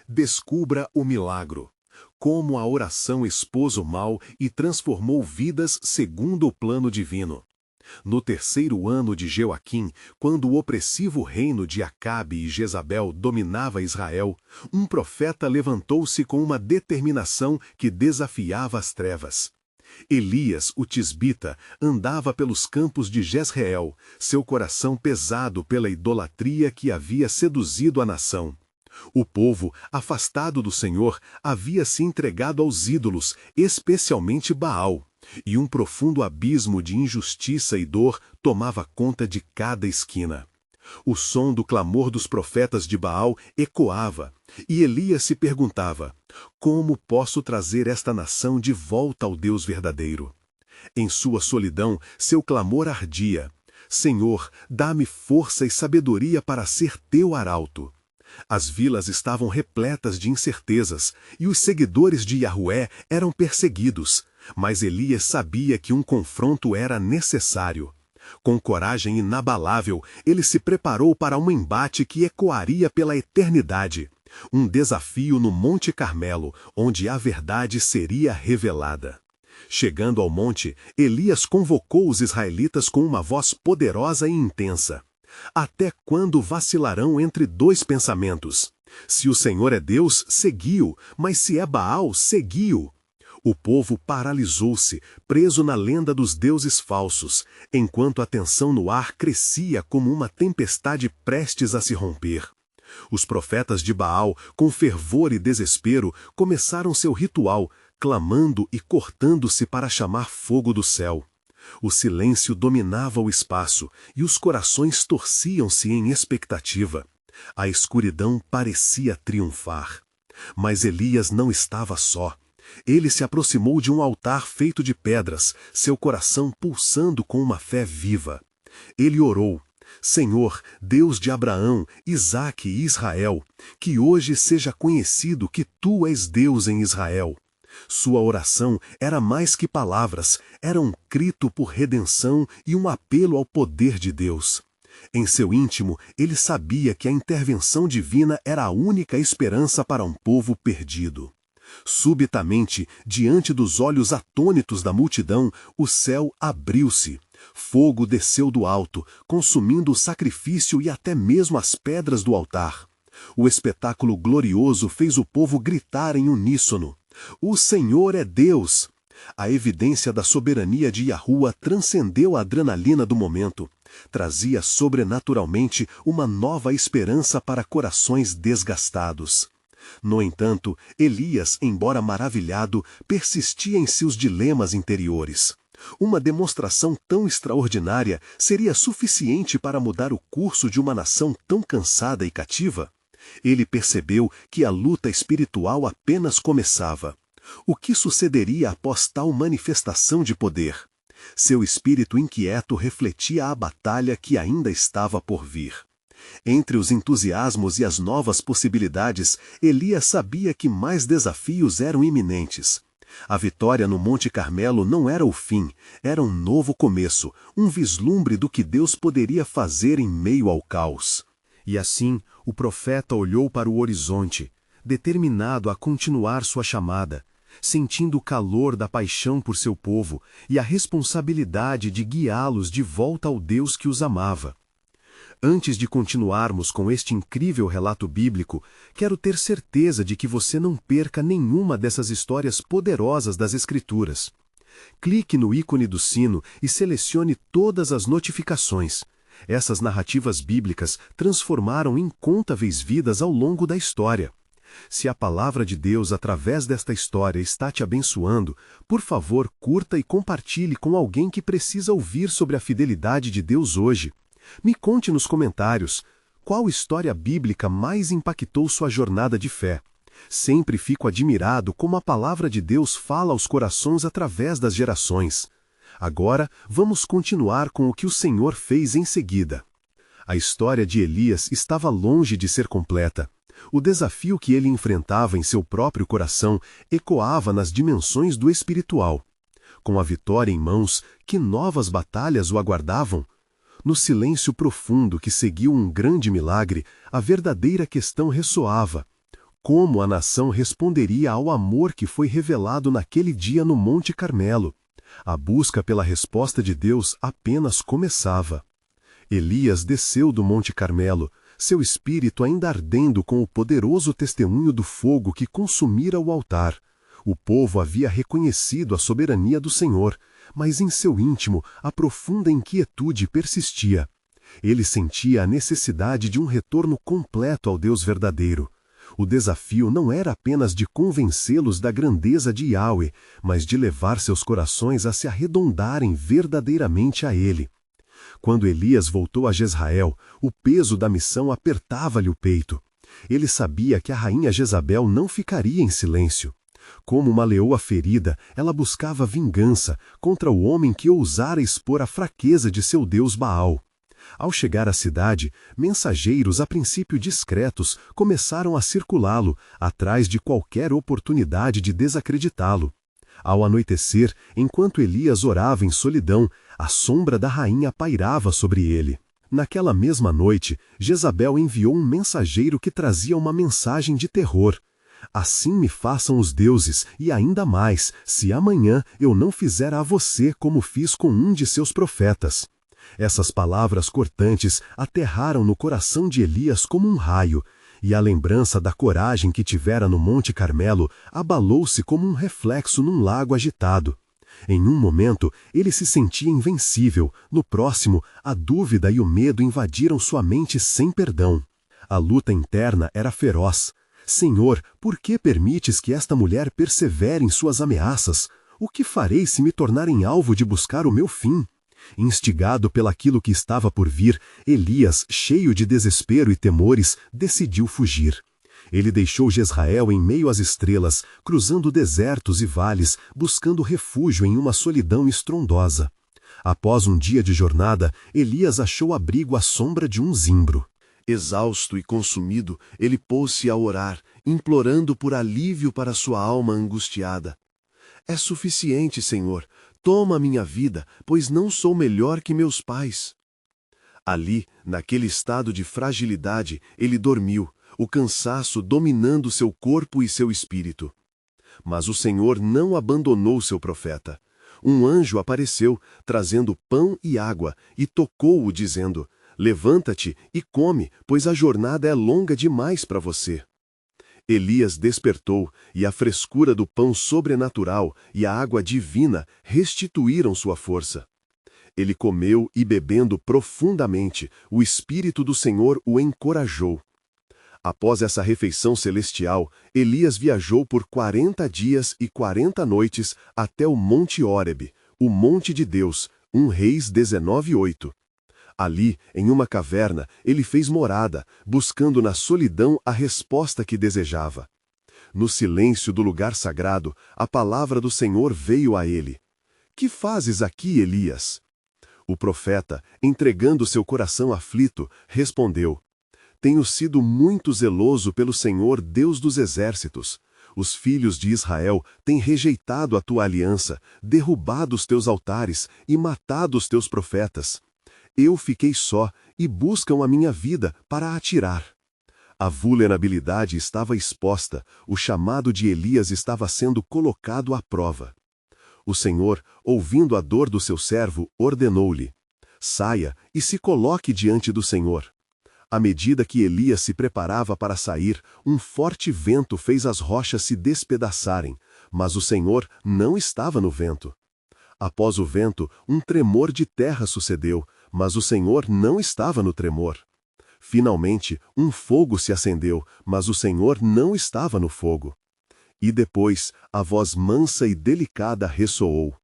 Descubra o milagro. Como a oração expôs o mal e transformou vidas segundo o plano divino. No terceiro ano de Joaquim, quando o opressivo reino de Acabe e Jezabel dominava Israel, um profeta levantou-se com uma determinação que desafiava as trevas. Elias, o tisbita, andava pelos campos de Jezreel, seu coração pesado pela idolatria que havia seduzido a nação. O povo, afastado do Senhor, havia se entregado aos ídolos, especialmente Baal, e um profundo abismo de injustiça e dor tomava conta de cada esquina. O som do clamor dos profetas de Baal ecoava, e Elias se perguntava: como posso trazer esta nação de volta ao Deus verdadeiro? Em sua solidão, seu clamor ardia: Senhor, dá-me força e sabedoria para ser teu arauto. As vilas estavam repletas de incertezas, e os seguidores de Yahvé eram perseguidos, mas Elias sabia que um confronto era necessário. Com coragem inabalável, ele se preparou para um embate que ecoaria pela eternidade. Um desafio no Monte Carmelo, onde a verdade seria revelada. Chegando ao monte, Elias convocou os israelitas com uma voz poderosa e intensa. Até quando vacilarão entre dois pensamentos? Se o Senhor é Deus, segui-o, mas se é Baal, segui-o. O povo paralisou-se, preso na lenda dos deuses falsos, enquanto a tensão no ar crescia como uma tempestade prestes a se romper. Os profetas de Baal, com fervor e desespero, começaram seu ritual, clamando e cortando-se para chamar fogo do céu. O silêncio dominava o espaço, e os corações torciam-se em expectativa. A escuridão parecia triunfar. Mas Elias não estava só. Ele se aproximou de um altar feito de pedras, seu coração pulsando com uma fé viva. Ele orou: Senhor, Deus de Abraão, Isaque e Israel, que hoje seja conhecido que Tu és Deus em Israel. Sua oração era mais que palavras, era um grito por redenção e um apelo ao poder de Deus. Em seu íntimo, ele sabia que a intervenção divina era a única esperança para um povo perdido. Subitamente, diante dos olhos atônitos da multidão, o céu abriu-se. Fogo desceu do alto, consumindo o sacrifício e até mesmo as pedras do altar. O espetáculo glorioso fez o povo gritar em uníssono: O Senhor é Deus! A evidência da soberania de Yahuwá transcendeu a adrenalina do momento. Trazia sobrenaturalmente uma nova esperança para corações desgastados. No entanto, Elias, embora maravilhado, persistia em seus dilemas interiores. Uma demonstração tão extraordinária seria suficiente para mudar o curso de uma nação tão cansada e cativa? Ele percebeu que a luta espiritual apenas começava. O que sucederia após tal manifestação de poder? Seu espírito inquieto refletia a batalha que ainda estava por vir. Entre os entusiasmos e as novas possibilidades, Elias sabia que mais desafios eram iminentes. A vitória no Monte Carmelo não era o fim, era um novo começo, um vislumbre do que Deus poderia fazer em meio ao caos. E assim, o profeta olhou para o horizonte, determinado a continuar sua chamada, sentindo o calor da paixão por seu povo e a responsabilidade de guiá-los de volta ao Deus que os amava. Antes de continuarmos com este incrível relato bíblico, quero ter certeza de que você não perca nenhuma dessas histórias poderosas das Escrituras. Clique no ícone do sino e selecione todas as notificações. Essas narrativas bíblicas transformaram incontáveis vidas ao longo da história. Se a palavra de Deus através desta história está te abençoando, por favor, curta e compartilhe com alguém que precisa ouvir sobre a fidelidade de Deus hoje. Me conte nos comentários qual história bíblica mais impactou sua jornada de fé. Sempre fico admirado como a palavra de Deus fala aos corações através das gerações. Agora, vamos continuar com o que o Senhor fez em seguida. A história de Elias estava longe de ser completa. O desafio que ele enfrentava em seu próprio coração ecoava nas dimensões do espiritual. Com a vitória em mãos, que novas batalhas o aguardavam? No silêncio profundo que seguiu um grande milagre, a verdadeira questão ressoava: Como a nação responderia ao amor que foi revelado naquele dia no Monte Carmelo? A busca pela resposta de Deus apenas começava. Elias desceu do Monte Carmelo, seu espírito ainda ardendo com o poderoso testemunho do fogo que consumira o altar. O povo havia reconhecido a soberania do Senhor, mas em seu íntimo a profunda inquietude persistia. Ele sentia a necessidade de um retorno completo ao Deus verdadeiro. O desafio não era apenas de convencê-los da grandeza de Yahweh, mas de levar seus corações a se arredondarem verdadeiramente a Ele. Quando Elias voltou a Jezrael, o peso da missão apertava-lhe o peito. Ele sabia que a rainha Jezabel não ficaria em silêncio. Como uma leoa ferida, ela buscava vingança contra o homem que ousara expor a fraqueza de seu deus Baal. Ao chegar à cidade, mensageiros a princípio discretos começaram a circulá-lo, atrás de qualquer oportunidade de desacreditá-lo. Ao anoitecer, enquanto Elias orava em solidão, a sombra da rainha pairava sobre ele. Naquela mesma noite, Jezabel enviou um mensageiro que trazia uma mensagem de terror. Assim me façam os deuses, e ainda mais, se amanhã eu não fizer a você como fiz com um de seus profetas. Essas palavras cortantes aterraram no coração de Elias como um raio, e a lembrança da coragem que tivera no Monte Carmelo abalou-se como um reflexo num lago agitado. Em um momento, ele se sentia invencível, no próximo, a dúvida e o medo invadiram sua mente sem perdão. A luta interna era feroz. Senhor, por que permites que esta mulher persevere em suas ameaças? O que farei se me tornarem alvo de buscar o meu fim? Instigado pelaquilo que estava por vir, Elias, cheio de desespero e temores, decidiu fugir. Ele deixou Jezrael em meio às estrelas, cruzando desertos e vales, buscando refúgio em uma solidão estrondosa. Após um dia de jornada, Elias achou abrigo à sombra de um zimbro. Exausto e consumido, ele pôs-se a orar, implorando por alívio para sua alma angustiada. É suficiente, Senhor. Toma minha vida, pois não sou melhor que meus pais. Ali, naquele estado de fragilidade, ele dormiu, o cansaço dominando seu corpo e seu espírito. Mas o Senhor não abandonou seu profeta. Um anjo apareceu, trazendo pão e água, e tocou-o, dizendo: levanta-te e come, pois a jornada é longa demais para você. Elias despertou, e a frescura do pão sobrenatural e a água divina restituíram sua força. Ele comeu e, bebendo profundamente, o Espírito do Senhor o encorajou. Após essa refeição celestial, Elias viajou por 40 dias e 40 noites até o Monte Horebe, o Monte de Deus, 1 Reis 19:8. Ali, em uma caverna, ele fez morada, buscando na solidão a resposta que desejava. No silêncio do lugar sagrado, a palavra do Senhor veio a ele. Que fazes aqui, Elias? O profeta, entregando seu coração aflito, respondeu: Tenho sido muito zeloso pelo Senhor, Deus dos exércitos. Os filhos de Israel têm rejeitado a tua aliança, derrubado os teus altares e matado os teus profetas. Eu fiquei só e buscam a minha vida para a atirar. A vulnerabilidade estava exposta, o chamado de Elias estava sendo colocado à prova. O Senhor, ouvindo a dor do seu servo, ordenou-lhe: saia e se coloque diante do Senhor. À medida que Elias se preparava para sair, um forte vento fez as rochas se despedaçarem, mas o Senhor não estava no vento. Após o vento, um tremor de terra sucedeu, mas o Senhor não estava no tremor. Finalmente, um fogo se acendeu, mas o Senhor não estava no fogo. E depois, a voz mansa e delicada ressoou.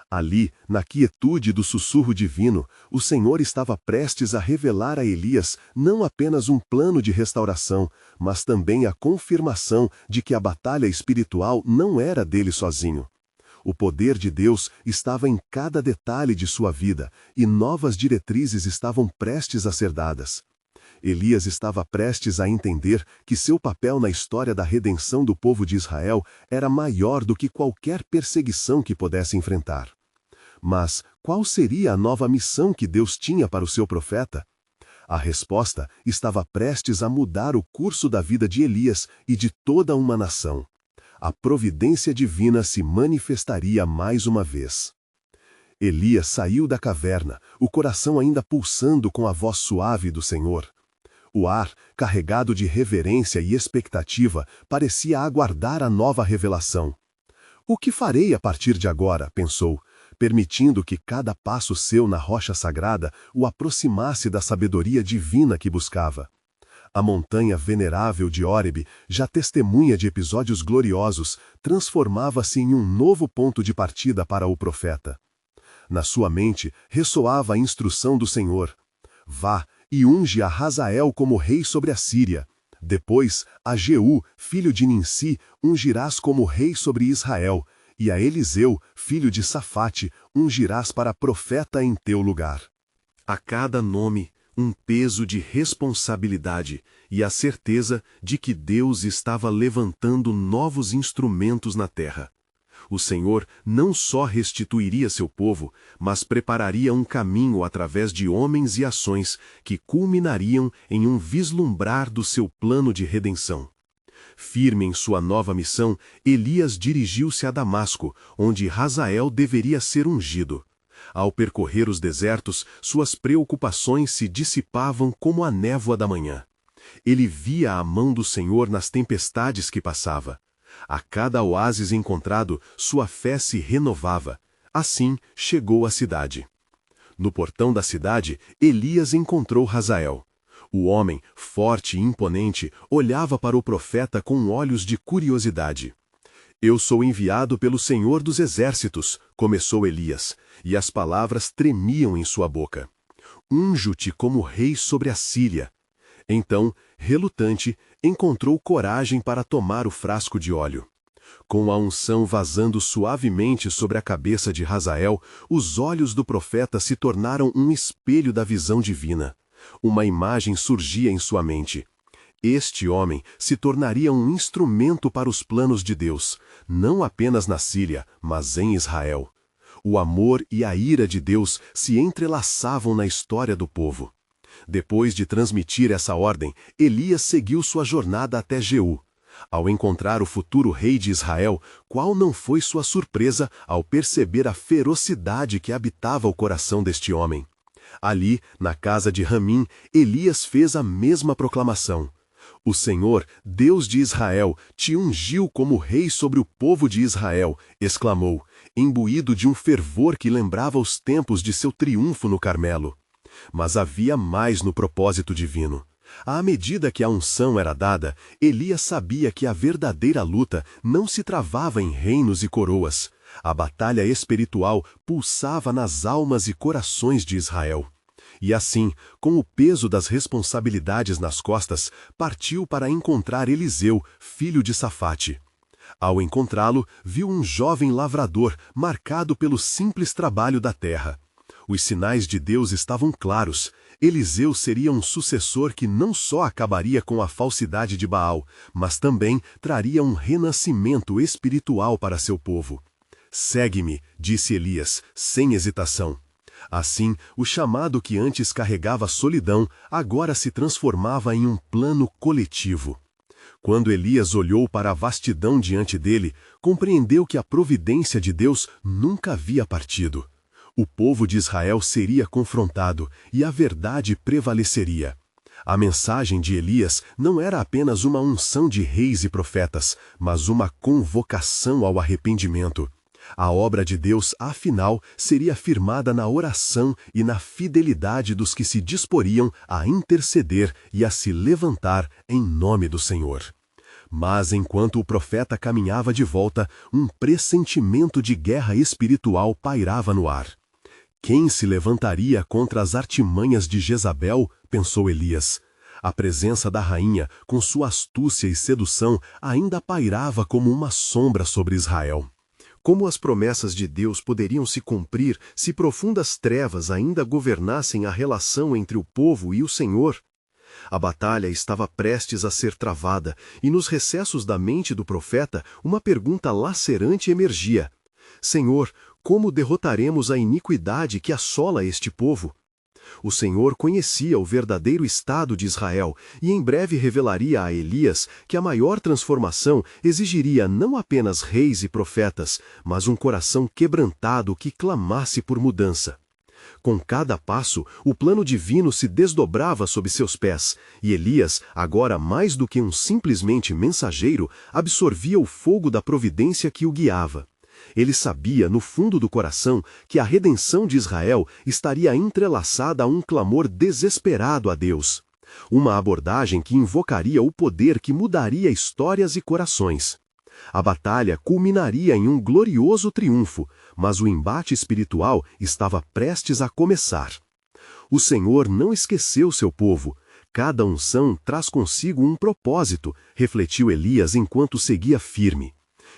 Ali, na quietude do sussurro divino, o Senhor estava prestes a revelar a Elias não apenas um plano de restauração, mas também a confirmação de que a batalha espiritual não era dele sozinho. O poder de Deus estava em cada detalhe de sua vida, e novas diretrizes estavam prestes a ser dadas. Elias estava prestes a entender que seu papel na história da redenção do povo de Israel era maior do que qualquer perseguição que pudesse enfrentar. Mas qual seria a nova missão que Deus tinha para o seu profeta? A resposta estava prestes a mudar o curso da vida de Elias e de toda uma nação. A providência divina se manifestaria mais uma vez. Elias saiu da caverna, o coração ainda pulsando com a voz suave do Senhor. O ar, carregado de reverência e expectativa, parecia aguardar a nova revelação. O que farei a partir de agora, pensou, permitindo que cada passo seu na rocha sagrada o aproximasse da sabedoria divina que buscava. A montanha venerável de Horebe, já testemunha de episódios gloriosos, transformava-se em um novo ponto de partida para o profeta. Na sua mente ressoava a instrução do Senhor: vá e unge a Hazael como rei sobre a Síria. Depois, a Jeú, filho de Ninsi, ungirás como rei sobre Israel, e a Eliseu, filho de Safate, ungirás para profeta em teu lugar. A cada nome, um peso de responsabilidade e a certeza de que Deus estava levantando novos instrumentos na terra. O Senhor não só restituiria seu povo, mas prepararia um caminho através de homens e ações que culminariam em um vislumbrar do seu plano de redenção. Firme em sua nova missão, Elias dirigiu-se a Damasco, onde Hazael deveria ser ungido. Ao percorrer os desertos, suas preocupações se dissipavam como a névoa da manhã. Ele via a mão do Senhor nas tempestades que passava. A cada oásis encontrado, sua fé se renovava. Assim, chegou à cidade. No portão da cidade, Elias encontrou Hazael. O homem, forte e imponente, olhava para o profeta com olhos de curiosidade. Eu sou enviado pelo Senhor dos Exércitos, começou Elias, e as palavras tremiam em sua boca. Unjo-te como rei sobre a Síria. Então, relutante, encontrou coragem para tomar o frasco de óleo. Com a unção vazando suavemente sobre a cabeça de Hazael, os olhos do profeta se tornaram um espelho da visão divina. Uma imagem surgia em sua mente. Este homem se tornaria um instrumento para os planos de Deus, não apenas na Síria, mas em Israel. O amor e a ira de Deus se entrelaçavam na história do povo. Depois de transmitir essa ordem, Elias seguiu sua jornada até Jeú. Ao encontrar o futuro rei de Israel, qual não foi sua surpresa ao perceber a ferocidade que habitava o coração deste homem? Ali, na casa de Ramim, Elias fez a mesma proclamação. O Senhor, Deus de Israel, te ungiu como rei sobre o povo de Israel, exclamou, imbuído de um fervor que lembrava os tempos de seu triunfo no Carmelo. Mas havia mais no propósito divino. À medida que a unção era dada, Elias sabia que a verdadeira luta não se travava em reinos e coroas. A batalha espiritual pulsava nas almas e corações de Israel. E assim, com o peso das responsabilidades nas costas, partiu para encontrar Eliseu, filho de Safate. Ao encontrá-lo, viu um jovem lavrador, marcado pelo simples trabalho da terra. Os sinais de Deus estavam claros. Eliseu seria um sucessor que não só acabaria com a falsidade de Baal, mas também traria um renascimento espiritual para seu povo. Segue-me, disse Elias, sem hesitação. Assim, o chamado que antes carregava solidão, agora se transformava em um plano coletivo. Quando Elias olhou para a vastidão diante dele, compreendeu que a providência de Deus nunca havia partido. O povo de Israel seria confrontado e a verdade prevaleceria. A mensagem de Elias não era apenas uma unção de reis e profetas, mas uma convocação ao arrependimento. A obra de Deus, afinal, seria firmada na oração e na fidelidade dos que se disporiam a interceder e a se levantar em nome do Senhor. Mas enquanto o profeta caminhava de volta, um pressentimento de guerra espiritual pairava no ar. Quem se levantaria contra as artimanhas de Jezabel? Pensou Elias. A presença da rainha, com sua astúcia e sedução, ainda pairava como uma sombra sobre Israel. Como as promessas de Deus poderiam se cumprir se profundas trevas ainda governassem a relação entre o povo e o Senhor? A batalha estava prestes a ser travada, e nos recessos da mente do profeta, uma pergunta lacerante emergia. Senhor, como derrotaremos a iniquidade que assola este povo? O Senhor conhecia o verdadeiro estado de Israel e em breve revelaria a Elias que a maior transformação exigiria não apenas reis e profetas, mas um coração quebrantado que clamasse por mudança. Com cada passo, o plano divino se desdobrava sob seus pés, e Elias, agora mais do que um simplesmente mensageiro, absorvia o fogo da providência que o guiava. Ele sabia, no fundo do coração, que a redenção de Israel estaria entrelaçada a um clamor desesperado a Deus. Uma abordagem que invocaria o poder que mudaria histórias e corações. A batalha culminaria em um glorioso triunfo, mas o embate espiritual estava prestes a começar. O Senhor não esqueceu seu povo. Cada unção traz consigo um propósito, refletiu Elias enquanto seguia firme.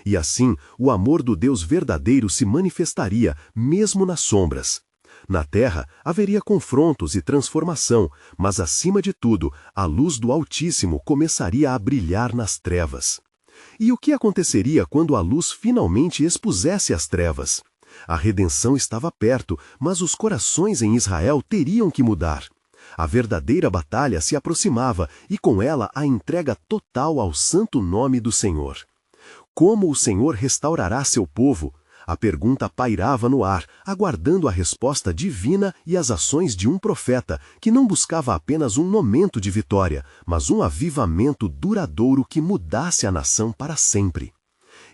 E assim, o amor do Deus verdadeiro se manifestaria, mesmo nas sombras. Na terra, haveria confrontos e transformação, mas acima de tudo, a luz do Altíssimo começaria a brilhar nas trevas. E o que aconteceria quando a luz finalmente expusesse as trevas? A redenção estava perto, mas os corações em Israel teriam que mudar. A verdadeira batalha se aproximava e com ela a entrega total ao santo nome do Senhor. Como o Senhor restaurará seu povo? A pergunta pairava no ar, aguardando a resposta divina e as ações de um profeta, que não buscava apenas um momento de vitória, mas um avivamento duradouro que mudasse a nação para sempre.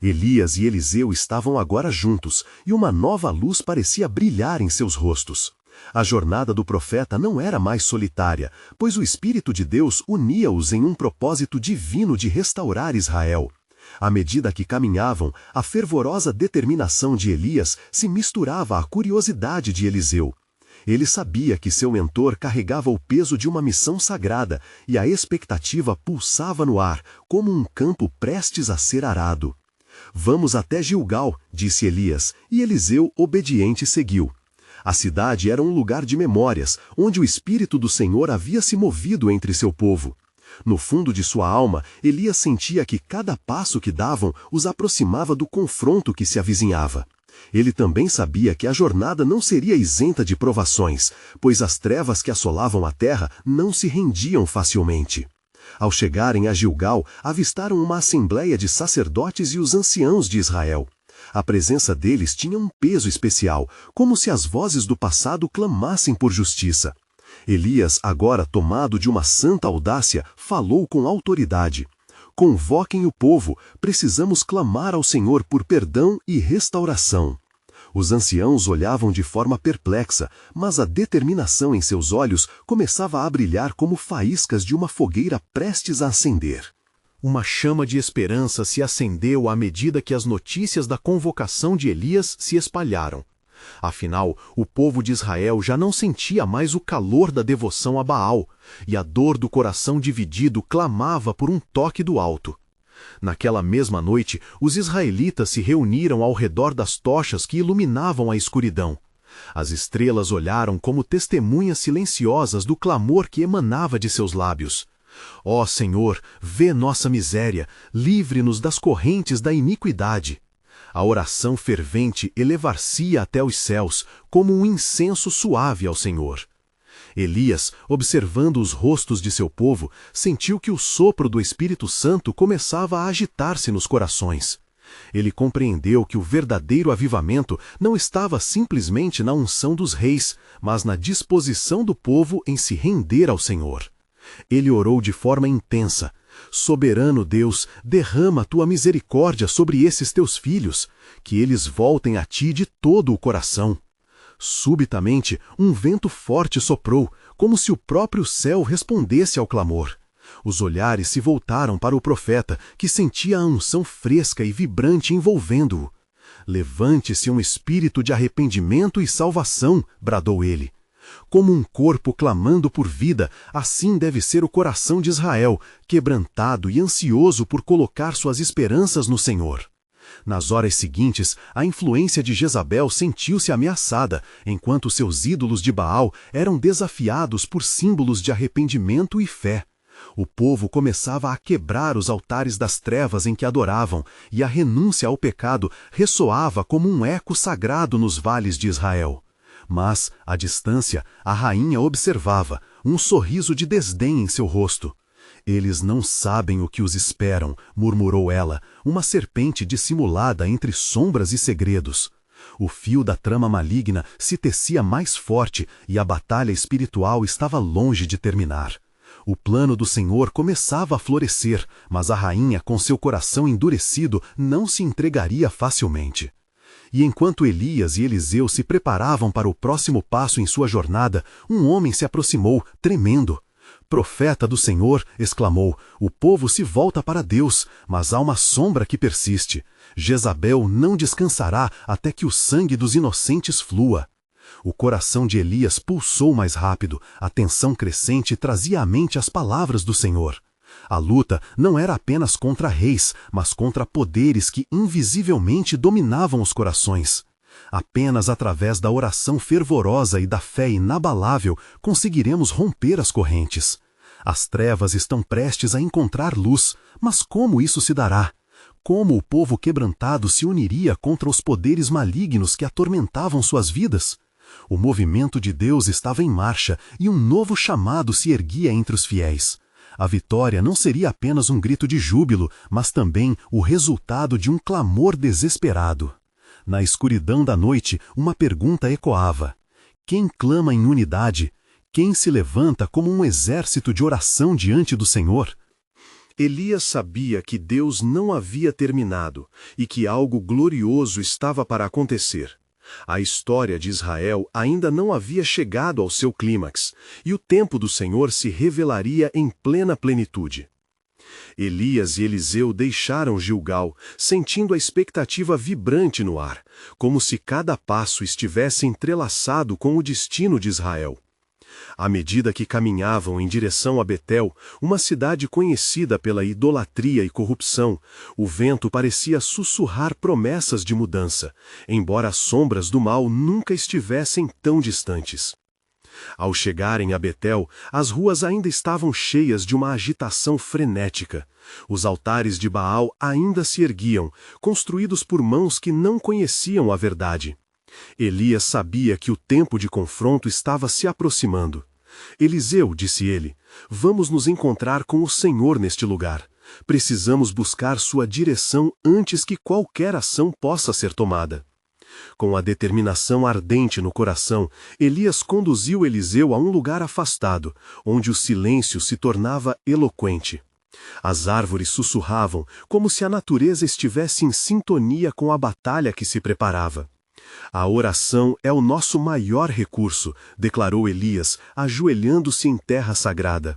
Elias e Eliseu estavam agora juntos, e uma nova luz parecia brilhar em seus rostos. A jornada do profeta não era mais solitária, pois o Espírito de Deus unia-os em um propósito divino de restaurar Israel. À medida que caminhavam, a fervorosa determinação de Elias se misturava à curiosidade de Eliseu. Ele sabia que seu mentor carregava o peso de uma missão sagrada e a expectativa pulsava no ar, como um campo prestes a ser arado. «Vamos até Gilgal», disse Elias, e Eliseu, obediente, seguiu. A cidade era um lugar de memórias, onde o Espírito do Senhor havia se movido entre seu povo. No fundo de sua alma, Elias sentia que cada passo que davam os aproximava do confronto que se avizinhava. Ele também sabia que a jornada não seria isenta de provações, pois as trevas que assolavam a terra não se rendiam facilmente. Ao chegarem a Gilgal, avistaram uma assembleia de sacerdotes e os anciãos de Israel. A presença deles tinha um peso especial, como se as vozes do passado clamassem por justiça. Elias, agora tomado de uma santa audácia, falou com autoridade. «Convoquem o povo, precisamos clamar ao Senhor por perdão e restauração». Os anciãos olhavam de forma perplexa, mas a determinação em seus olhos começava a brilhar como faíscas de uma fogueira prestes a acender. Uma chama de esperança se acendeu à medida que as notícias da convocação de Elias se espalharam. Afinal, o povo de Israel já não sentia mais o calor da devoção a Baal, e a dor do coração dividido clamava por um toque do alto. Naquela mesma noite, os israelitas se reuniram ao redor das tochas que iluminavam a escuridão. As estrelas olharam como testemunhas silenciosas do clamor que emanava de seus lábios. «Ó Senhor, vê nossa miséria, livre-nos das correntes da iniquidade». A oração fervente elevar-se até os céus, como um incenso suave ao Senhor. Elias, observando os rostos de seu povo, sentiu que o sopro do Espírito Santo começava a agitar-se nos corações. Ele compreendeu que o verdadeiro avivamento não estava simplesmente na unção dos reis, mas na disposição do povo em se render ao Senhor. Ele orou de forma intensa. «Soberano Deus, derrama tua misericórdia sobre esses teus filhos, que eles voltem a ti de todo o coração». Subitamente, um vento forte soprou, como se o próprio céu respondesse ao clamor. Os olhares se voltaram para o profeta, que sentia a unção fresca e vibrante envolvendo-o. «Levante-se um espírito de arrependimento e salvação», bradou ele. Como um corpo clamando por vida, assim deve ser o coração de Israel, quebrantado e ansioso por colocar suas esperanças no Senhor. Nas horas seguintes, a influência de Jezabel sentiu-se ameaçada, enquanto seus ídolos de Baal eram desafiados por símbolos de arrependimento e fé. O povo começava a quebrar os altares das trevas em que adoravam, e a renúncia ao pecado ressoava como um eco sagrado nos vales de Israel. Mas, à distância, a rainha observava, um sorriso de desdém em seu rosto. Eles não sabem o que os esperam, murmurou ela, uma serpente dissimulada entre sombras e segredos. O fio da trama maligna se tecia mais forte e a batalha espiritual estava longe de terminar. O plano do Senhor começava a florescer, mas a rainha, com seu coração endurecido, não se entregaria facilmente. E enquanto Elias e Eliseu se preparavam para o próximo passo em sua jornada, um homem se aproximou, tremendo. Profeta do Senhor, exclamou, o povo se volta para Deus, mas há uma sombra que persiste. Jezabel não descansará até que o sangue dos inocentes flua. O coração de Elias pulsou mais rápido, a tensão crescente trazia à mente as palavras do Senhor. A luta não era apenas contra reis, mas contra poderes que invisivelmente dominavam os corações. Apenas através da oração fervorosa e da fé inabalável conseguiremos romper as correntes. As trevas estão prestes a encontrar luz, mas como isso se dará? Como o povo quebrantado se uniria contra os poderes malignos que atormentavam suas vidas? O movimento de Deus estava em marcha e um novo chamado se erguia entre os fiéis. A vitória não seria apenas um grito de júbilo, mas também o resultado de um clamor desesperado. Na escuridão da noite, uma pergunta ecoava. Quem clama em unidade? Quem se levanta como um exército de oração diante do Senhor? Elias sabia que Deus não havia terminado e que algo glorioso estava para acontecer. A história de Israel ainda não havia chegado ao seu clímax, e o tempo do Senhor se revelaria em plena plenitude. Elias e Eliseu deixaram Gilgal, sentindo a expectativa vibrante no ar, como se cada passo estivesse entrelaçado com o destino de Israel. À medida que caminhavam em direção a Betel, uma cidade conhecida pela idolatria e corrupção, o vento parecia sussurrar promessas de mudança, embora as sombras do mal nunca estivessem tão distantes. Ao chegarem a Betel, as ruas ainda estavam cheias de uma agitação frenética. Os altares de Baal ainda se erguiam, construídos por mãos que não conheciam a verdade. Elias sabia que o tempo de confronto estava se aproximando. Eliseu, disse ele, vamos nos encontrar com o Senhor neste lugar. Precisamos buscar sua direção antes que qualquer ação possa ser tomada. Com a determinação ardente no coração, Elias conduziu Eliseu a um lugar afastado, onde o silêncio se tornava eloquente. As árvores sussurravam, como se a natureza estivesse em sintonia com a batalha que se preparava. A oração é o nosso maior recurso, declarou Elias, ajoelhando-se em terra sagrada.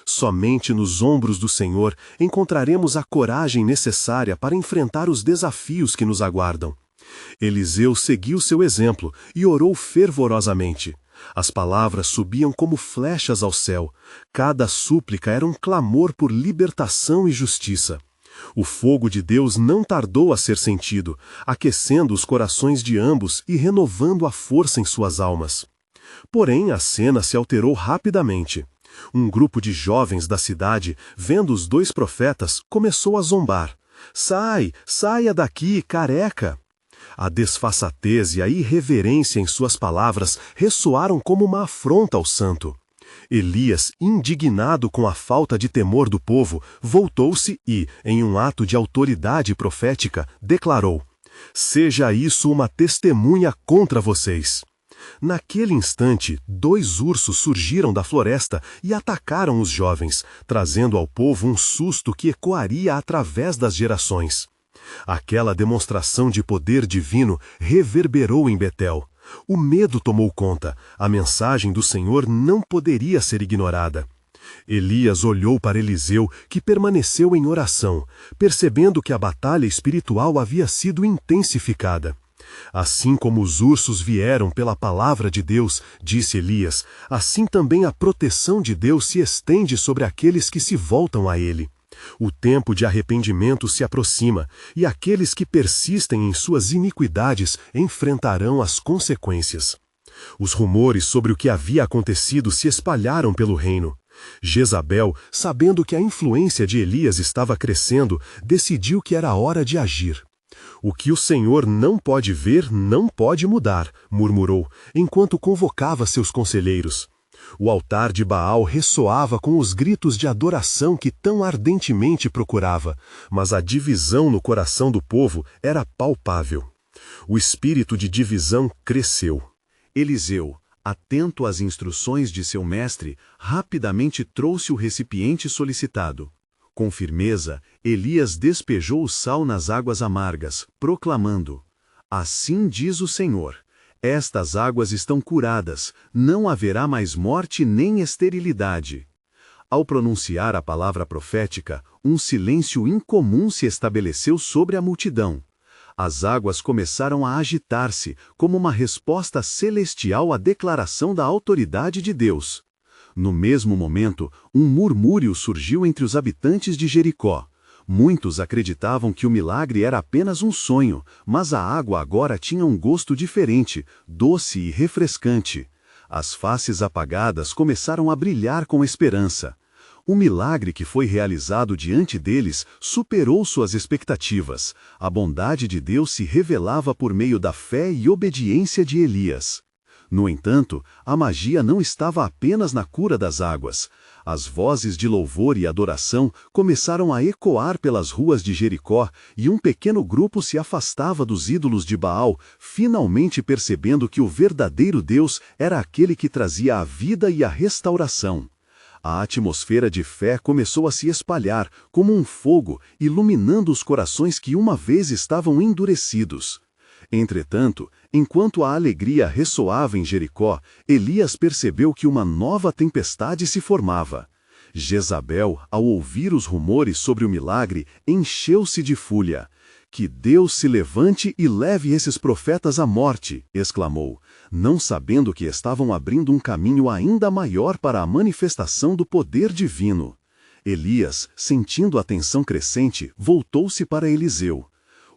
Somente nos ombros do Senhor encontraremos a coragem necessária para enfrentar os desafios que nos aguardam. Eliseu seguiu seu exemplo e orou fervorosamente. As palavras subiam como flechas ao céu. Cada súplica era um clamor por libertação e justiça. O fogo de Deus não tardou a ser sentido, aquecendo os corações de ambos e renovando a força em suas almas. Porém, a cena se alterou rapidamente. Um grupo de jovens da cidade, vendo os dois profetas, começou a zombar. Saia daqui, careca! A desfaçatez e a irreverência em suas palavras ressoaram como uma afronta ao santo. Elias, indignado com a falta de temor do povo, voltou-se e, em um ato de autoridade profética, declarou: seja isso uma testemunha contra vocês. Naquele instante, 2 ursos surgiram da floresta e atacaram os jovens, trazendo ao povo um susto que ecoaria através das gerações. Aquela demonstração de poder divino reverberou em Betel. O medo tomou conta, a mensagem do Senhor não poderia ser ignorada. Elias olhou para Eliseu, que permaneceu em oração, percebendo que a batalha espiritual havia sido intensificada. Assim como os ursos vieram pela palavra de Deus, disse Elias, assim também a proteção de Deus se estende sobre aqueles que se voltam a ele. O tempo de arrependimento se aproxima, e aqueles que persistem em suas iniquidades enfrentarão as consequências. Os rumores sobre o que havia acontecido se espalharam pelo reino. Jezabel, sabendo que a influência de Elias estava crescendo, decidiu que era hora de agir. O que o Senhor não pode ver, não pode mudar, murmurou, enquanto convocava seus conselheiros. O altar de Baal ressoava com os gritos de adoração que tão ardentemente procurava, mas a divisão no coração do povo era palpável. O espírito de divisão cresceu. Eliseu, atento às instruções de seu mestre, rapidamente trouxe o recipiente solicitado. Com firmeza, Elias despejou o sal nas águas amargas, proclamando: Assim diz o Senhor: estas águas estão curadas, não haverá mais morte nem esterilidade. Ao pronunciar a palavra profética, um silêncio incomum se estabeleceu sobre a multidão. As águas começaram a agitar-se, como uma resposta celestial à declaração da autoridade de Deus. No mesmo momento, um murmúrio surgiu entre os habitantes de Jericó. Muitos acreditavam que o milagre era apenas um sonho, mas a água agora tinha um gosto diferente, doce e refrescante. As faces apagadas começaram a brilhar com esperança. O milagre que foi realizado diante deles superou suas expectativas. A bondade de Deus se revelava por meio da fé e obediência de Elias. No entanto, a magia não estava apenas na cura das águas. As vozes de louvor e adoração começaram a ecoar pelas ruas de Jericó e um pequeno grupo se afastava dos ídolos de Baal, finalmente percebendo que o verdadeiro Deus era aquele que trazia a vida e a restauração. A atmosfera de fé começou a se espalhar como um fogo, iluminando os corações que uma vez estavam endurecidos. Entretanto, enquanto a alegria ressoava em Jericó, Elias percebeu que uma nova tempestade se formava. Jezabel, ao ouvir os rumores sobre o milagre, encheu-se de fúria. Que Deus se levante e leve esses profetas à morte, exclamou, não sabendo que estavam abrindo um caminho ainda maior para a manifestação do poder divino. Elias, sentindo a tensão crescente, voltou-se para Eliseu.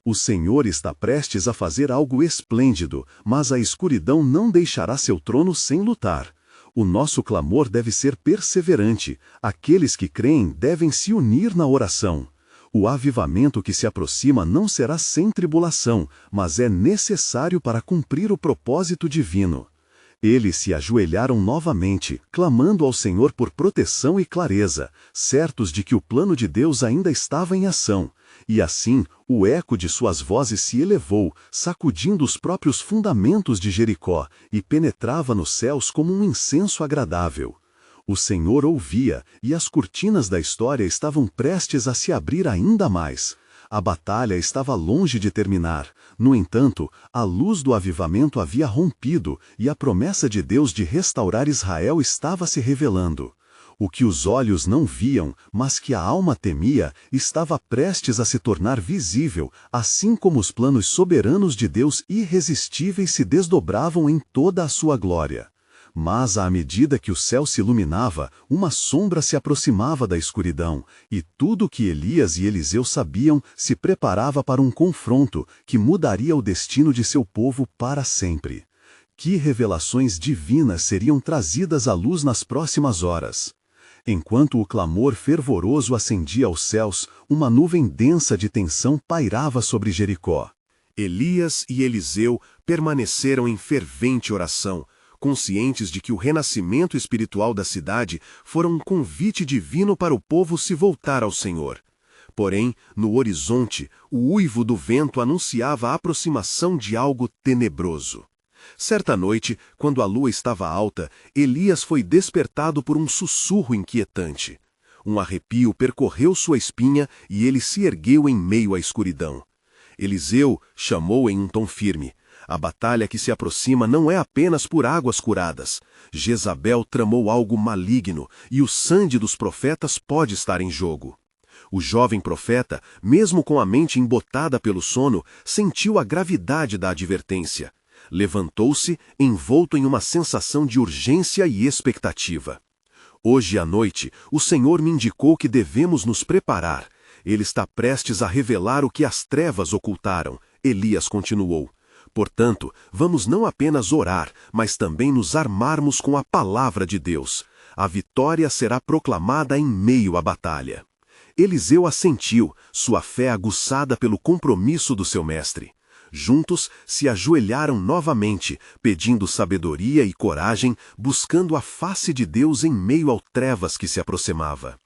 O Senhor está prestes a fazer algo esplêndido, mas a escuridão não deixará seu trono sem lutar. O nosso clamor deve ser perseverante. Aqueles que creem devem se unir na oração. O avivamento que se aproxima não será sem tribulação, mas é necessário para cumprir o propósito divino. Eles se ajoelharam novamente, clamando ao Senhor por proteção e clareza, certos de que o plano de Deus ainda estava em ação. E assim, o eco de suas vozes se elevou, sacudindo os próprios fundamentos de Jericó, e penetrava nos céus como um incenso agradável. O Senhor ouvia, e as cortinas da história estavam prestes a se abrir ainda mais. A batalha estava longe de terminar. No entanto, a luz do avivamento havia rompido, e a promessa de Deus de restaurar Israel estava se revelando. O que os olhos não viam, mas que a alma temia, estava prestes a se tornar visível, assim como os planos soberanos de Deus irresistíveis se desdobravam em toda a sua glória. Mas, à medida que o céu se iluminava, uma sombra se aproximava da escuridão, e tudo o que Elias e Eliseu sabiam se preparava para um confronto que mudaria o destino de seu povo para sempre. Que revelações divinas seriam trazidas à luz nas próximas horas? Enquanto o clamor fervoroso ascendia aos céus, uma nuvem densa de tensão pairava sobre Jericó. Elias e Eliseu permaneceram em fervente oração, conscientes de que o renascimento espiritual da cidade fora um convite divino para o povo se voltar ao Senhor. Porém, no horizonte, o uivo do vento anunciava a aproximação de algo tenebroso. Certa noite, quando a lua estava alta, Elias foi despertado por um sussurro inquietante. Um arrepio percorreu sua espinha e ele se ergueu em meio à escuridão. Eliseu chamou em um tom firme. A batalha que se aproxima não é apenas por águas curadas. Jezabel tramou algo maligno e o sangue dos profetas pode estar em jogo. O jovem profeta, mesmo com a mente embotada pelo sono, sentiu a gravidade da advertência. Levantou-se, envolto em uma sensação de urgência e expectativa. Hoje à noite, o Senhor me indicou que devemos nos preparar. Ele está prestes a revelar o que as trevas ocultaram, Elias continuou. Portanto, vamos não apenas orar, mas também nos armarmos com a palavra de Deus. A vitória será proclamada em meio à batalha. Eliseu assentiu, sua fé aguçada pelo compromisso do seu mestre. Juntos se ajoelharam novamente, pedindo sabedoria e coragem, buscando a face de Deus em meio ao trevas que se aproximava.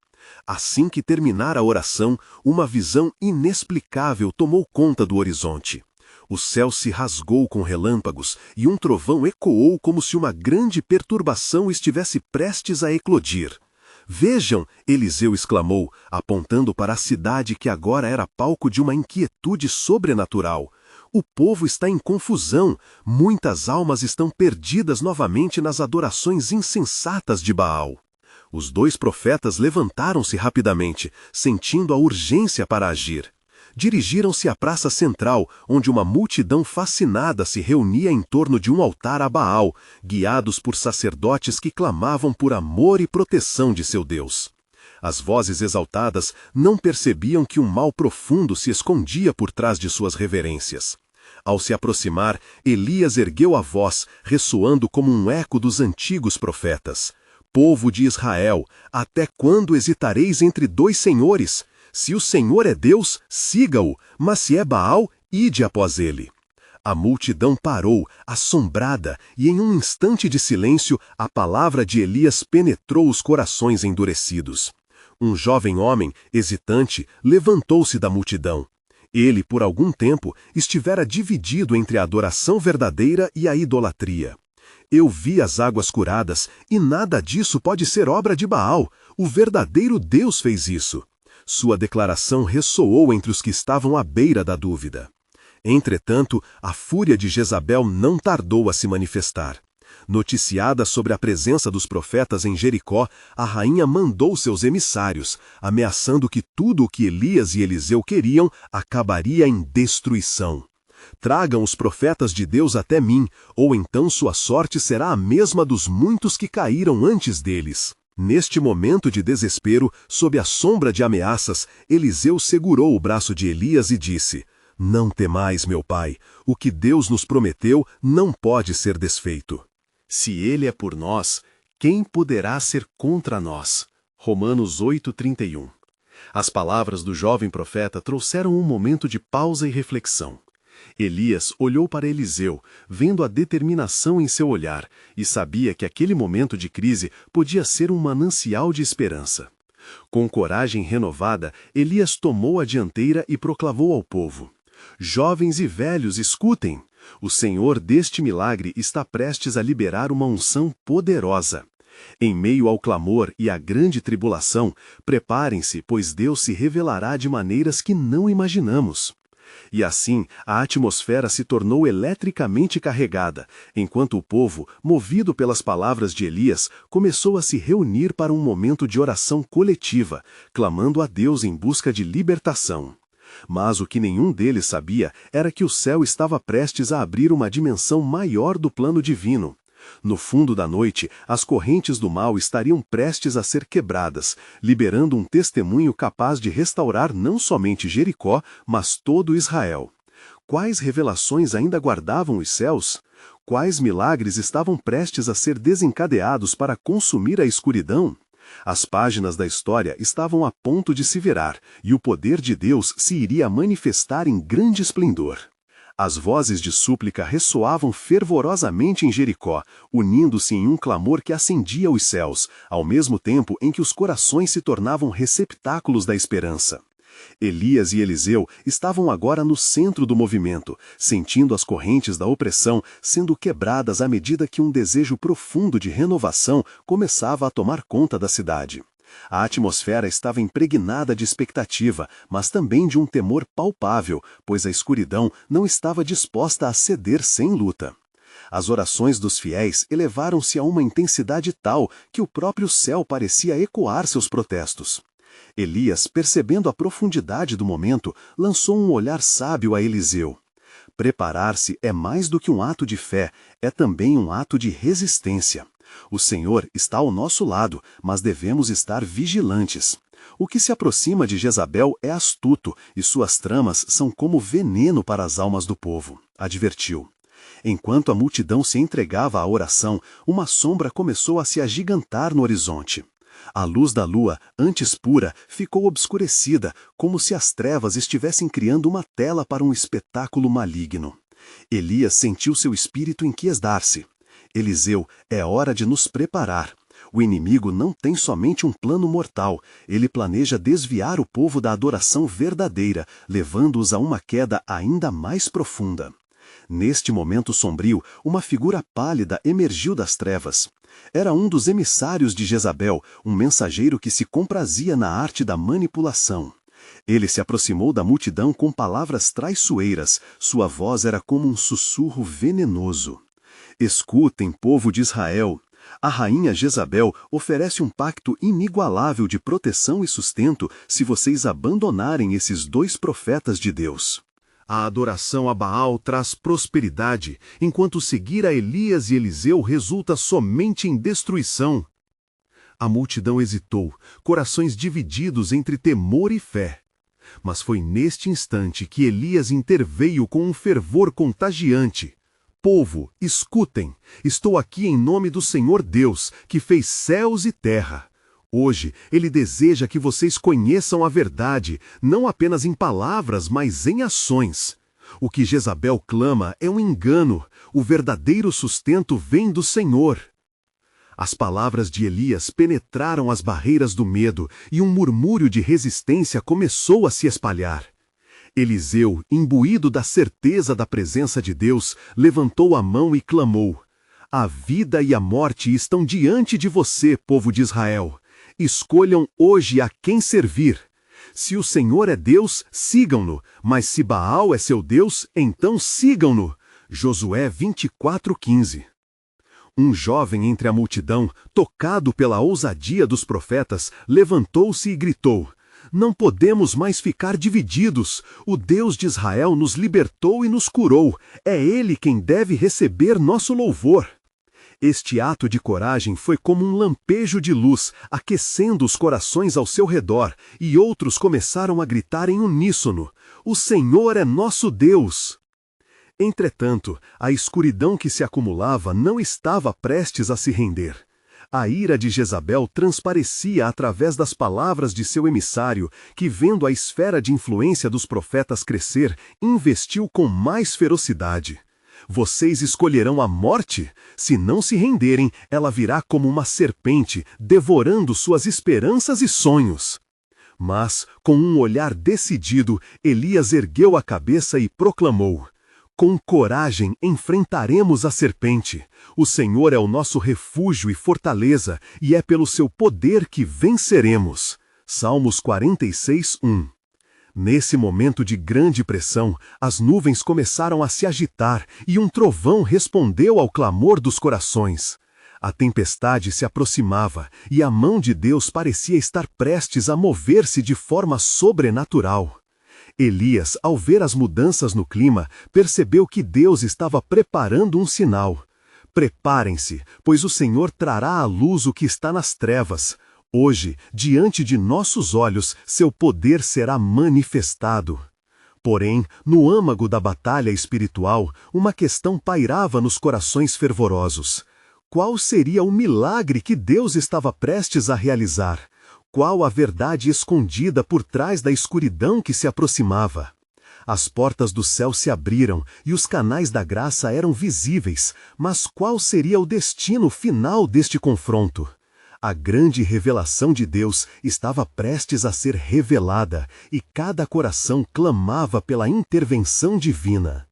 Assim que terminara a oração, uma visão inexplicável tomou conta do horizonte. O céu se rasgou com relâmpagos e um trovão ecoou como se uma grande perturbação estivesse prestes a eclodir. Vejam, Eliseu exclamou, apontando para a cidade que agora era palco de uma inquietude sobrenatural. O povo está em confusão, muitas almas estão perdidas novamente nas adorações insensatas de Baal. Os dois profetas levantaram-se rapidamente, sentindo a urgência para agir. Dirigiram-se à praça central, onde uma multidão fascinada se reunia em torno de um altar a Baal, guiados por sacerdotes que clamavam por amor e proteção de seu Deus. As vozes exaltadas não percebiam que um mal profundo se escondia por trás de suas reverências. Ao se aproximar, Elias ergueu a voz, ressoando como um eco dos antigos profetas. Povo de Israel, até quando hesitareis entre dois senhores? Se o Senhor é Deus, siga-o, mas se é Baal, ide após ele. A multidão parou, assombrada, e em um instante de silêncio, a palavra de Elias penetrou os corações endurecidos. Um jovem homem, hesitante, levantou-se da multidão. Ele, por algum tempo, estivera dividido entre a adoração verdadeira e a idolatria. Eu vi as águas curadas, e nada disso pode ser obra de Baal. O verdadeiro Deus fez isso. Sua declaração ressoou entre os que estavam à beira da dúvida. Entretanto, a fúria de Jezabel não tardou a se manifestar. Noticiada sobre a presença dos profetas em Jericó, a rainha mandou seus emissários, ameaçando que tudo o que Elias e Eliseu queriam acabaria em destruição. Tragam os profetas de Deus até mim, ou então sua sorte será a mesma dos muitos que caíram antes deles. Neste momento de desespero, sob a sombra de ameaças, Eliseu segurou o braço de Elias e disse: Não temais, meu pai, o que Deus nos prometeu não pode ser desfeito. Se ele é por nós, quem poderá ser contra nós? Romanos 8:31. As palavras do jovem profeta trouxeram um momento de pausa e reflexão. Elias olhou para Eliseu, vendo a determinação em seu olhar, e sabia que aquele momento de crise podia ser um manancial de esperança. Com coragem renovada, Elias tomou a dianteira e proclamou ao povo: Jovens e velhos, escutem! O Senhor deste milagre está prestes a liberar uma unção poderosa. Em meio ao clamor e à grande tribulação, preparem-se, pois Deus se revelará de maneiras que não imaginamos. E assim, a atmosfera se tornou eletricamente carregada, enquanto o povo, movido pelas palavras de Elias, começou a se reunir para um momento de oração coletiva, clamando a Deus em busca de libertação. Mas o que nenhum deles sabia era que o céu estava prestes a abrir uma dimensão maior do plano divino. No fundo da noite, as correntes do mal estariam prestes a ser quebradas, liberando um testemunho capaz de restaurar não somente Jericó, mas todo Israel. Quais revelações ainda guardavam os céus? Quais milagres estavam prestes a ser desencadeados para consumir a escuridão? As páginas da história estavam a ponto de se virar, e o poder de Deus se iria manifestar em grande esplendor. As vozes de súplica ressoavam fervorosamente em Jericó, unindo-se em um clamor que acendia os céus, ao mesmo tempo em que os corações se tornavam receptáculos da esperança. Elias e Eliseu estavam agora no centro do movimento, sentindo as correntes da opressão sendo quebradas à medida que um desejo profundo de renovação começava a tomar conta da cidade. A atmosfera estava impregnada de expectativa, mas também de um temor palpável, pois a escuridão não estava disposta a ceder sem luta. As orações dos fiéis elevaram-se a uma intensidade tal que o próprio céu parecia ecoar seus protestos. Elias, percebendo a profundidade do momento, lançou um olhar sábio a Eliseu. Preparar-se é mais do que um ato de fé, é também um ato de resistência. O Senhor está ao nosso lado, mas devemos estar vigilantes. O que se aproxima de Jezabel é astuto, e suas tramas são como veneno para as almas do povo, advertiu. Enquanto a multidão se entregava à oração, uma sombra começou a se agigantar no horizonte. A luz da lua, antes pura, ficou obscurecida, como se as trevas estivessem criando uma tela para um espetáculo maligno. Elias sentiu seu espírito enquiestar-se. Eliseu, é hora de nos preparar. O inimigo não tem somente um plano mortal, ele planeja desviar o povo da adoração verdadeira, levando-os a uma queda ainda mais profunda. Neste momento sombrio, uma figura pálida emergiu das trevas. Era um dos emissários de Jezabel, um mensageiro que se comprazia na arte da manipulação. Ele se aproximou da multidão com palavras traiçoeiras, sua voz era como um sussurro venenoso. Escutem, povo de Israel. A rainha Jezabel oferece um pacto inigualável de proteção e sustento se vocês abandonarem esses 2 profetas de Deus. A adoração a Baal traz prosperidade, enquanto seguir a Elias e Eliseu resulta somente em destruição. A multidão hesitou, corações divididos entre temor e fé. Mas foi neste instante que Elias interveio com um fervor contagiante. Povo, escutem, estou aqui em nome do Senhor Deus, que fez céus e terra. Hoje, Ele deseja que vocês conheçam a verdade, não apenas em palavras, mas em ações. O que Jezabel clama é um engano, o verdadeiro sustento vem do Senhor. As palavras de Elias penetraram as barreiras do medo e um murmúrio de resistência começou a se espalhar. Eliseu, imbuído da certeza da presença de Deus, levantou a mão e clamou: A vida e a morte estão diante de você, povo de Israel. Escolham hoje a quem servir. Se o Senhor é Deus, sigam-no, mas se Baal é seu Deus, então sigam-no. Josué 24:15. Um jovem entre a multidão, tocado pela ousadia dos profetas, levantou-se e gritou: Não podemos mais ficar divididos. O Deus de Israel nos libertou e nos curou. É Ele quem deve receber nosso louvor. Este ato de coragem foi como um lampejo de luz, aquecendo os corações ao seu redor, e outros começaram a gritar em uníssono: O Senhor é nosso Deus! Entretanto, a escuridão que se acumulava não estava prestes a se render. A ira de Jezabel transparecia através das palavras de seu emissário, que, vendo a esfera de influência dos profetas crescer, investiu com mais ferocidade. Vocês escolherão a morte? Se não se renderem, ela virá como uma serpente, devorando suas esperanças e sonhos. Mas, com um olhar decidido, Elias ergueu a cabeça e proclamou: Com coragem enfrentaremos a serpente. O Senhor é o nosso refúgio e fortaleza, e é pelo seu poder que venceremos. Salmos 46:1. Nesse momento de grande pressão, as nuvens começaram a se agitar e um trovão respondeu ao clamor dos corações. A tempestade se aproximava e a mão de Deus parecia estar prestes a mover-se de forma sobrenatural. Elias, ao ver as mudanças no clima, percebeu que Deus estava preparando um sinal. Preparem-se, pois o Senhor trará à luz o que está nas trevas. Hoje, diante de nossos olhos, seu poder será manifestado. Porém, no âmago da batalha espiritual, uma questão pairava nos corações fervorosos. Qual seria o milagre que Deus estava prestes a realizar? Qual a verdade escondida por trás da escuridão que se aproximava? As portas do céu se abriram e os canais da graça eram visíveis, mas qual seria o destino final deste confronto? A grande revelação de Deus estava prestes a ser revelada e cada coração clamava pela intervenção divina.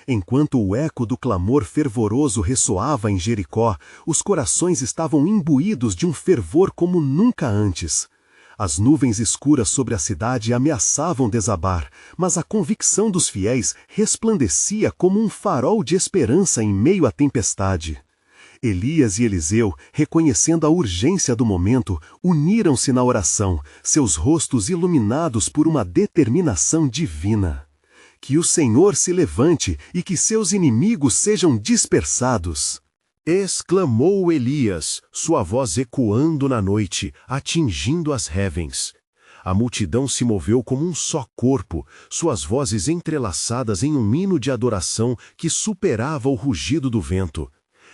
Enquanto o eco do clamor fervoroso ressoava em Jericó, os corações estavam imbuídos de um fervor como nunca antes. As nuvens escuras sobre a cidade ameaçavam desabar, mas a convicção dos fiéis resplandecia como um farol de esperança em meio à tempestade. Elias e Eliseu, reconhecendo a urgência do momento, uniram-se na oração, seus rostos iluminados por uma determinação divina. Que o Senhor se levante e que seus inimigos sejam dispersados. Exclamou Elias, sua voz ecoando na noite, atingindo as revens. A multidão se moveu como um só corpo, suas vozes entrelaçadas em um hino de adoração que superava o rugido do vento.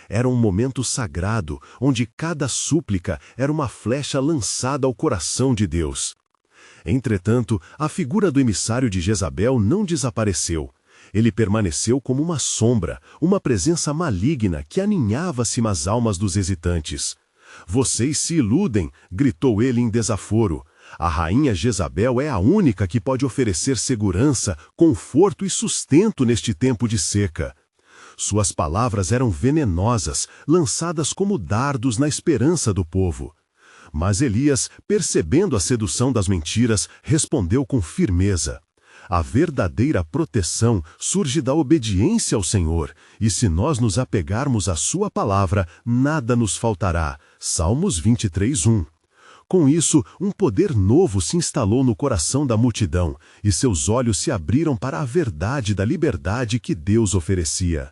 Era um momento sagrado, onde cada súplica era uma flecha lançada ao coração de Deus. Entretanto, a figura do emissário de Jezabel não desapareceu. Ele permaneceu como uma sombra, uma presença maligna que aninhava-se nas almas dos hesitantes. "Vocês se iludem", gritou ele em desaforo. "A rainha Jezabel é a única que pode oferecer segurança, conforto e sustento neste tempo de seca." Suas palavras eram venenosas, lançadas como dardos na esperança do povo. Mas Elias, percebendo a sedução das mentiras, respondeu com firmeza: "A verdadeira proteção surge da obediência ao Senhor, e se nós nos apegarmos à sua palavra, nada nos faltará." Salmos 23:1. Com isso, um poder novo se instalou no coração da multidão, e seus olhos se abriram para a verdade da liberdade que Deus oferecia.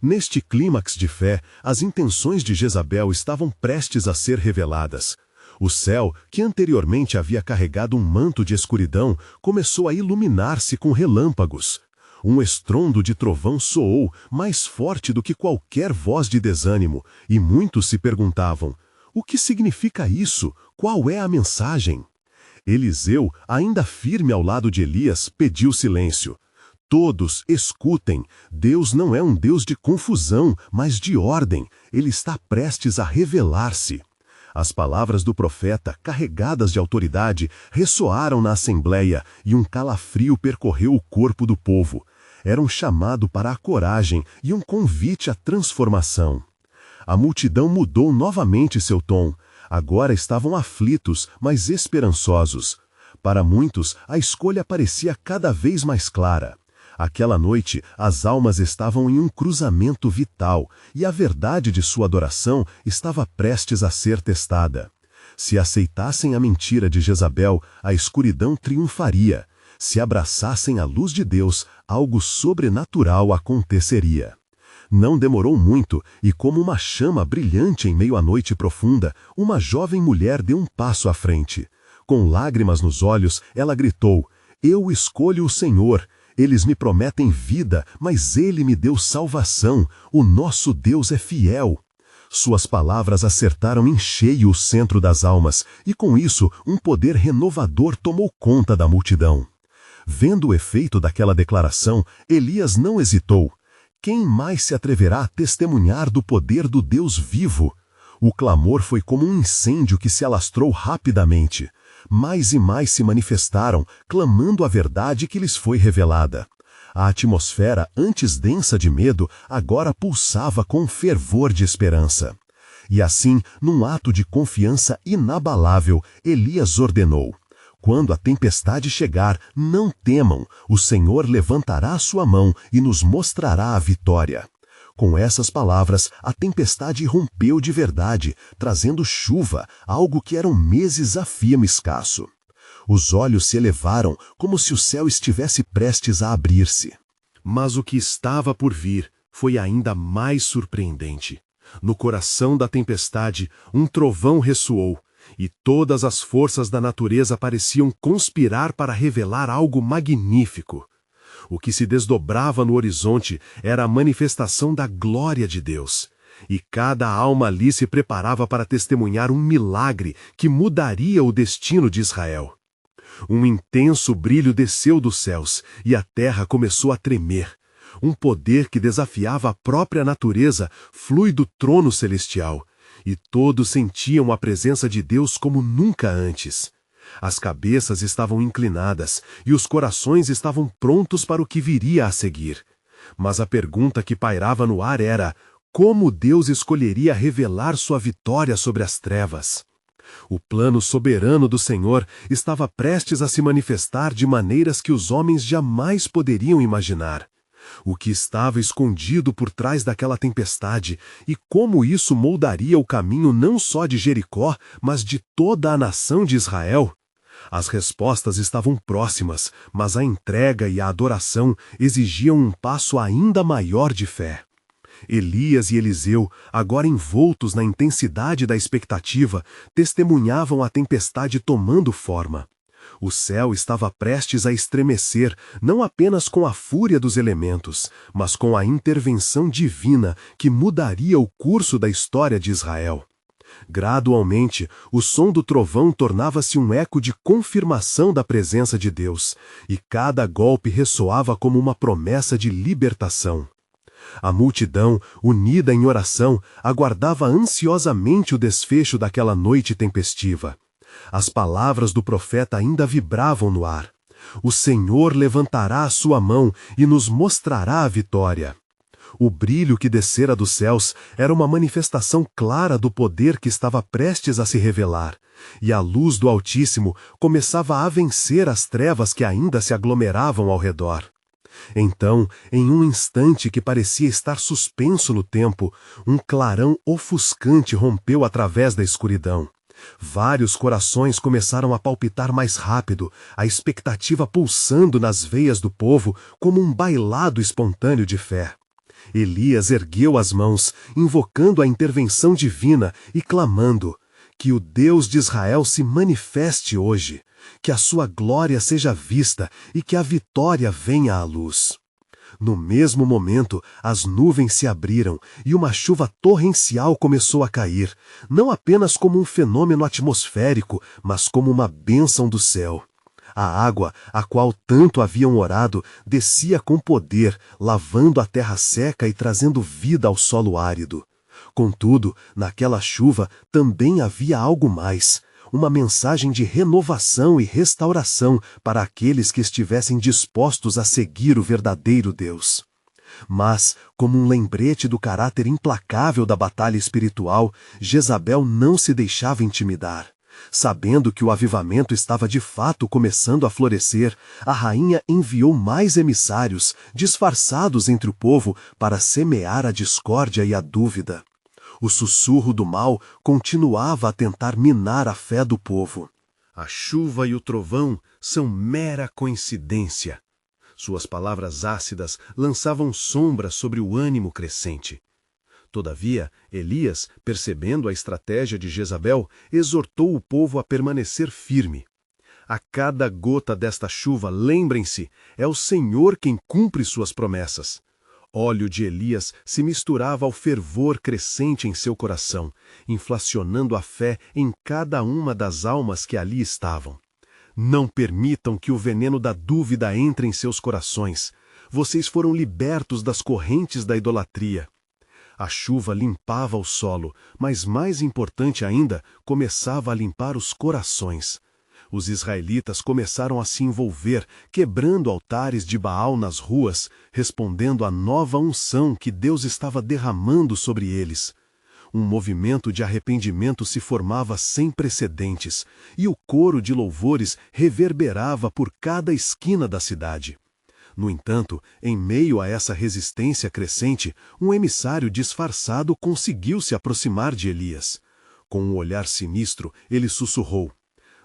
Neste clímax de fé, as intenções de Jezabel estavam prestes a ser reveladas. O céu, que anteriormente havia carregado um manto de escuridão, começou a iluminar-se com relâmpagos. Um estrondo de trovão soou, mais forte do que qualquer voz de desânimo, e muitos se perguntavam: "O que significa isso? Qual é a mensagem?" Eliseu, ainda firme ao lado de Elias, pediu silêncio. "Todos escutem, Deus não é um Deus de confusão, mas de ordem. Ele está prestes a revelar-se." As palavras do profeta, carregadas de autoridade, ressoaram na assembleia e um calafrio percorreu o corpo do povo. Era um chamado para a coragem e um convite à transformação. A multidão mudou novamente seu tom. Agora estavam aflitos, mas esperançosos. Para muitos, a escolha parecia cada vez mais clara. Aquela noite, as almas estavam em um cruzamento vital, e a verdade de sua adoração estava prestes a ser testada. Se aceitassem a mentira de Jezabel, a escuridão triunfaria. Se abraçassem a luz de Deus, algo sobrenatural aconteceria. Não demorou muito, e como uma chama brilhante em meio à noite profunda, uma jovem mulher deu um passo à frente. Com lágrimas nos olhos, ela gritou: "Eu escolho o Senhor. Eles me prometem vida, mas Ele me deu salvação. O nosso Deus é fiel." Suas palavras acertaram em cheio o centro das almas, e com isso, um poder renovador tomou conta da multidão. Vendo o efeito daquela declaração, Elias não hesitou. Quem mais se atreverá a testemunhar do poder do Deus vivo? O clamor foi como um incêndio que se alastrou rapidamente. Mais e mais se manifestaram, clamando a verdade que lhes foi revelada. A atmosfera, antes densa de medo, agora pulsava com fervor de esperança. E assim, num ato de confiança inabalável, Elias ordenou: "Quando a tempestade chegar, não temam, o Senhor levantará a sua mão e nos mostrará a vitória." Com essas palavras, a tempestade rompeu de verdade, trazendo chuva, algo que eram meses a fio escasso. Os olhos se elevaram, como se o céu estivesse prestes a abrir-se. Mas o que estava por vir foi ainda mais surpreendente. No coração da tempestade, um trovão ressoou, e todas as forças da natureza pareciam conspirar para revelar algo magnífico. O que se desdobrava no horizonte era a manifestação da glória de Deus. E cada alma ali se preparava para testemunhar um milagre que mudaria o destino de Israel. Um intenso brilho desceu dos céus, e a terra começou a tremer. Um poder que desafiava a própria natureza flui do trono celestial, e todos sentiam a presença de Deus como nunca antes. As cabeças estavam inclinadas, e os corações estavam prontos para o que viria a seguir. Mas a pergunta que pairava no ar era: como Deus escolheria revelar sua vitória sobre as trevas? O plano soberano do Senhor estava prestes a se manifestar de maneiras que os homens jamais poderiam imaginar. O que estava escondido por trás daquela tempestade e como isso moldaria o caminho não só de Jericó, mas de toda a nação de Israel? As respostas estavam próximas, mas a entrega e a adoração exigiam um passo ainda maior de fé. Elias e Eliseu, agora envoltos na intensidade da expectativa, testemunhavam a tempestade tomando forma. O céu estava prestes a estremecer, não apenas com a fúria dos elementos, mas com a intervenção divina que mudaria o curso da história de Israel. Gradualmente, o som do trovão tornava-se um eco de confirmação da presença de Deus, e cada golpe ressoava como uma promessa de libertação. A multidão, unida em oração, aguardava ansiosamente o desfecho daquela noite tempestiva. As palavras do profeta ainda vibravam no ar. O Senhor levantará a sua mão e nos mostrará a vitória. O brilho que descera dos céus era uma manifestação clara do poder que estava prestes a se revelar, e a luz do Altíssimo começava a vencer as trevas que ainda se aglomeravam ao redor. Então, em um instante que parecia estar suspenso no tempo, um clarão ofuscante rompeu através da escuridão. Vários corações começaram a palpitar mais rápido, a expectativa pulsando nas veias do povo como um bailado espontâneo de fé. Elias ergueu as mãos, invocando a intervenção divina e clamando: que o Deus de Israel se manifeste hoje, que a sua glória seja vista e que a vitória venha à luz. No mesmo momento, as nuvens se abriram e uma chuva torrencial começou a cair, não apenas como um fenômeno atmosférico, mas como uma bênção do céu. A água, a qual tanto haviam orado, descia com poder, lavando a terra seca e trazendo vida ao solo árido. Contudo, naquela chuva também havia algo mais, uma mensagem de renovação e restauração para aqueles que estivessem dispostos a seguir o verdadeiro Deus. Mas, como um lembrete do caráter implacável da batalha espiritual, Jezabel não se deixava intimidar. Sabendo que o avivamento estava de fato começando a florescer, a rainha enviou mais emissários, disfarçados entre o povo, para semear a discórdia e a dúvida. O sussurro do mal continuava a tentar minar a fé do povo. A chuva e o trovão são mera coincidência. Suas palavras ácidas lançavam sombra sobre o ânimo crescente. Todavia, Elias, percebendo a estratégia de Jezabel, exortou o povo a permanecer firme. A cada gota desta chuva, lembrem-se, é o Senhor quem cumpre suas promessas. Óleo de Elias se misturava ao fervor crescente em seu coração, inflacionando a fé em cada uma das almas que ali estavam. Não permitam que o veneno da dúvida entre em seus corações. Vocês foram libertos das correntes da idolatria. A chuva limpava o solo, mas mais importante ainda, começava a limpar os corações. Os israelitas começaram a se envolver, quebrando altares de Baal nas ruas, respondendo à nova unção que Deus estava derramando sobre eles. Um movimento de arrependimento se formava sem precedentes, e o coro de louvores reverberava por cada esquina da cidade. No entanto, em meio a essa resistência crescente, um emissário disfarçado conseguiu se aproximar de Elias. Com um olhar sinistro, ele sussurrou: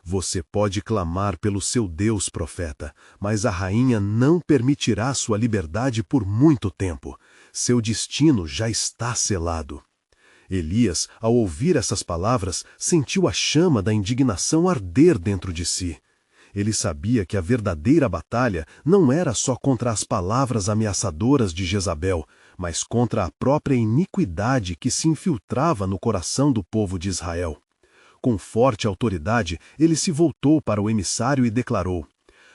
"Você pode clamar pelo seu Deus, profeta, mas a rainha não permitirá sua liberdade por muito tempo. Seu destino já está selado." Elias, ao ouvir essas palavras, sentiu a chama da indignação arder dentro de si. Ele sabia que a verdadeira batalha não era só contra as palavras ameaçadoras de Jezabel, mas contra a própria iniquidade que se infiltrava no coração do povo de Israel. Com forte autoridade, ele se voltou para o emissário e declarou: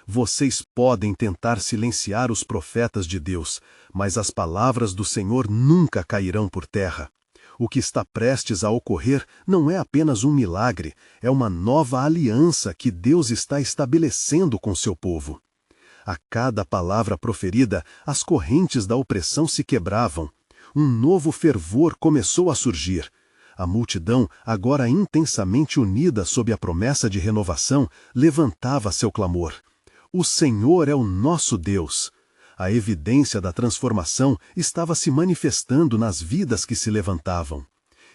"Vocês podem tentar silenciar os profetas de Deus, mas as palavras do Senhor nunca cairão por terra. O que está prestes a ocorrer não é apenas um milagre, é uma nova aliança que Deus está estabelecendo com seu povo." A cada palavra proferida, as correntes da opressão se quebravam. Um novo fervor começou a surgir. A multidão, agora intensamente unida sob a promessa de renovação, levantava seu clamor: "O Senhor é o nosso Deus." A evidência da transformação estava se manifestando nas vidas que se levantavam.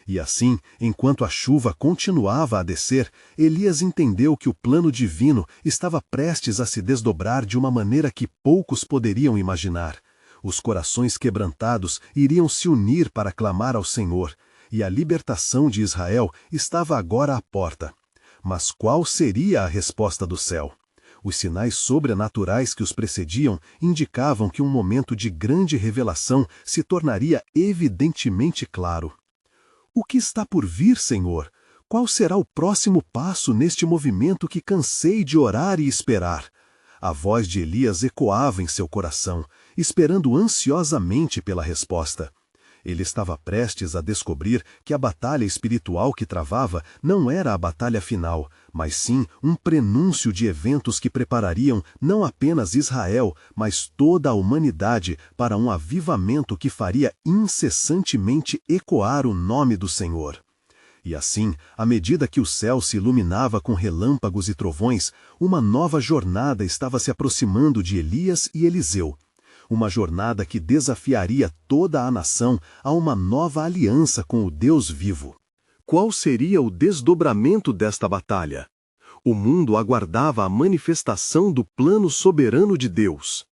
E assim, enquanto a chuva continuava a descer, Elias entendeu que o plano divino estava prestes a se desdobrar de uma maneira que poucos poderiam imaginar. Os corações quebrantados iriam se unir para clamar ao Senhor, e a libertação de Israel estava agora à porta. Mas qual seria a resposta do céu? Os sinais sobrenaturais que os precediam indicavam que um momento de grande revelação se tornaria evidentemente claro. O que está por vir, Senhor? Qual será o próximo passo neste movimento que cansei de orar e esperar? A voz de Elias ecoava em seu coração, esperando ansiosamente pela resposta. Ele estava prestes a descobrir que a batalha espiritual que travava não era a batalha final, mas sim um prenúncio de eventos que preparariam não apenas Israel, mas toda a humanidade para um avivamento que faria incessantemente ecoar o nome do Senhor. E assim, à medida que o céu se iluminava com relâmpagos e trovões, uma nova jornada estava se aproximando de Elias e Eliseu. Uma jornada que desafiaria toda a nação a uma nova aliança com o Deus vivo. Qual seria o desdobramento desta batalha? O mundo aguardava a manifestação do plano soberano de Deus.